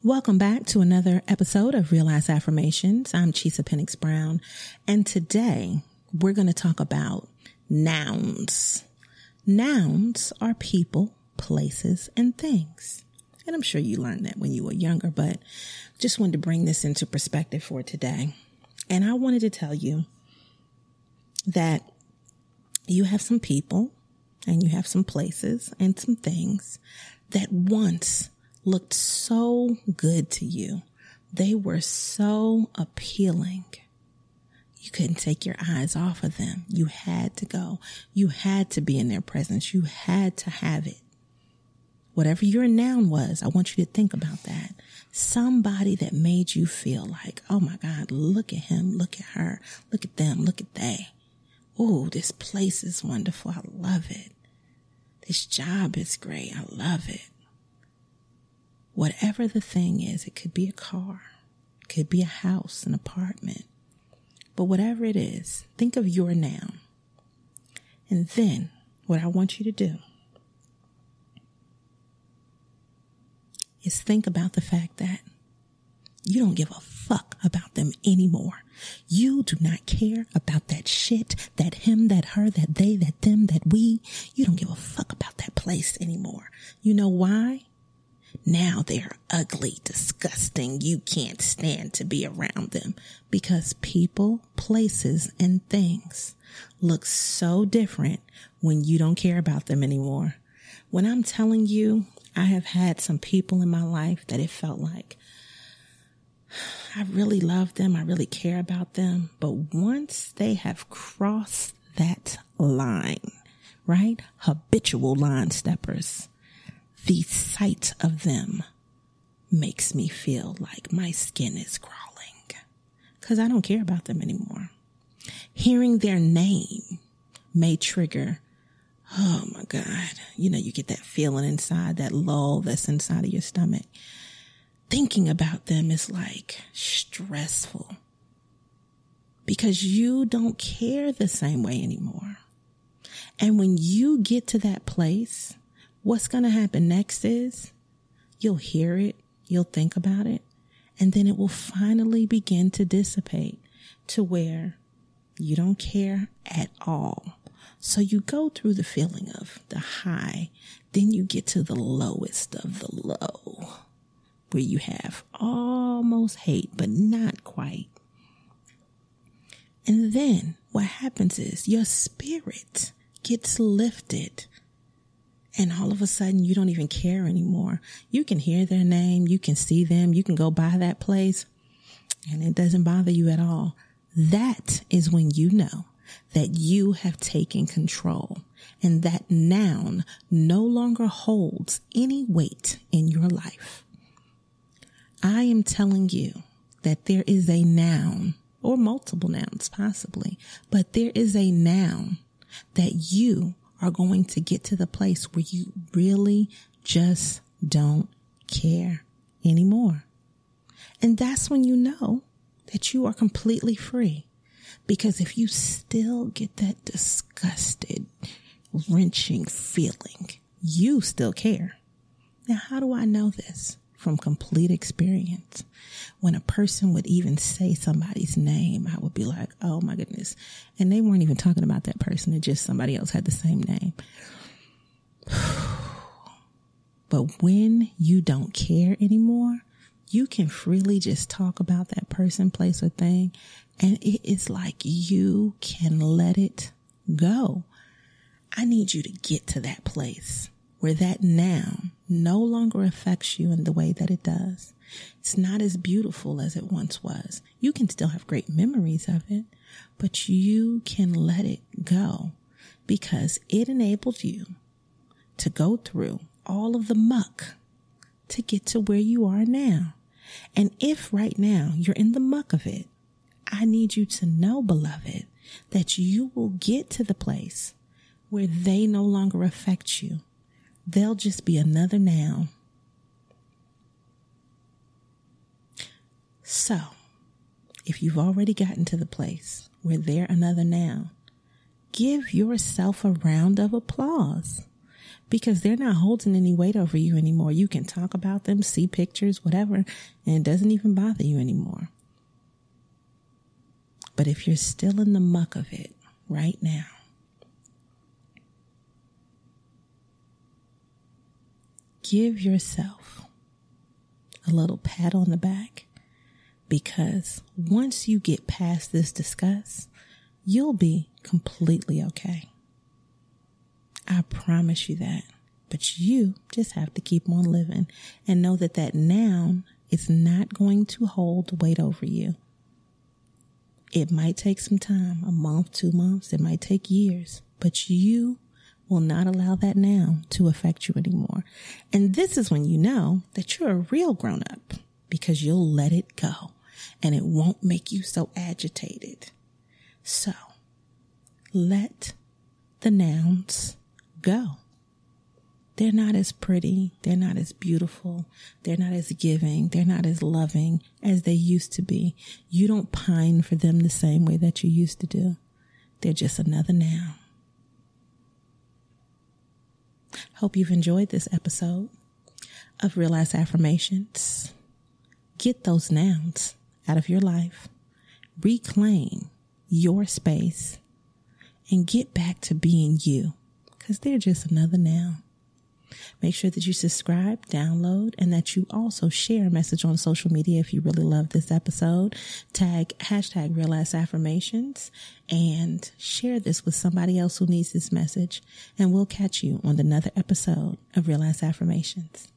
Welcome back to another episode of Real Ass Affirmations. I'm Chisa Pennix-Brown, and today we're going to talk about nouns. Nouns are people, places, and things. And I'm sure you learned that when you were younger, but just wanted to bring this into perspective for today. And I wanted to tell you that you have some people and you have some places and some things that once looked so good to you. They were so appealing. You couldn't take your eyes off of them. You had to go. You had to be in their presence. You had to have it. Whatever your noun was, I want you to think about that. Somebody that made you feel like, oh my God, look at him, look at her, look at them, look at they. Oh, this place is wonderful. I love it. This job is great. I love it. Whatever the thing is, it could be a car, it could be a house, an apartment, but whatever it is, think of your noun. And then what I want you to do is think about the fact that you don't give a fuck about them anymore. You do not care about that shit, that him, that her, that they, that them, that we. You don't give a fuck about that place anymore. You know why? Now they're ugly, disgusting. You can't stand to be around them because people, places, and things look so different when you don't care about them anymore. When I'm telling you, I have had some people in my life that it felt like I really love them. I really care about them. But once they have crossed that line, right? Habitual line steppers. The sight of them makes me feel like my skin is crawling because I don't care about them anymore. Hearing their name may trigger, oh my God, you get that feeling inside, that lull that's inside of your stomach. Thinking about them is like stressful because you don't care the same way anymore. And when you get to that place, what's going to happen next is you'll hear it, you'll think about it, and then it will finally begin to dissipate to where you don't care at all. So you go through the feeling of the high, then you get to the lowest of the low, where you have almost hate, but not quite. And then what happens is your spirit gets lifted. And all of a sudden, you don't even care anymore. You can hear their name. You can see them. You can go by that place and it doesn't bother you at all. That is when you know that you have taken control and that noun no longer holds any weight in your life. I am telling you that there is a noun or multiple nouns possibly, but there is a noun that you are going to get to the place where you really just don't care anymore. And that's when you know that you are completely free. Because if you still get that disgusted, wrenching feeling, you still care. Now, how do I know this? From complete experience. When a person would even say somebody's name, I would be like, oh my goodness. And they weren't even talking about that person. It just somebody else had the same name. But when you don't care anymore, you can freely just talk about that person, place, or thing. And it is like you can let it go. I need you to get to that place where that noun no longer affects you in the way that it does. It's not as beautiful as it once was. You can still have great memories of it, but you can let it go because it enabled you to go through all of the muck to get to where you are now. And if right now you're in the muck of it, I need you to know, beloved, that you will get to the place where they no longer affect you. They'll just be another noun. So, if you've already gotten to the place where they're another noun, give yourself a round of applause because they're not holding any weight over you anymore. You can talk about them, see pictures, whatever, and it doesn't even bother you anymore. But if you're still in the muck of it right now, give yourself a little pat on the back, because once you get past this disgust, you'll be completely okay. I promise you that. But you just have to keep on living and know that that noun is not going to hold weight over you. It might take some time, a month, 2 months, it might take years, but you will not allow that noun to affect you anymore. And this is when you know that you're a real grown-up, because you'll let it go and it won't make you so agitated. So let the nouns go. They're not as pretty. They're not as beautiful. They're not as giving. They're not as loving as they used to be. You don't pine for them the same way that you used to do. They're just another noun. Hope you've enjoyed this episode of Real Ass Affirmations. Get those nouns out of your life. Reclaim your space and get back to being you, because they're just another noun. Make sure that you subscribe, download, and that you also share a message on social media if you really love this episode. Tag hashtag Real Ass Affirmations and share this with somebody else who needs this message. And we'll catch you on another episode of Real Ass Affirmations.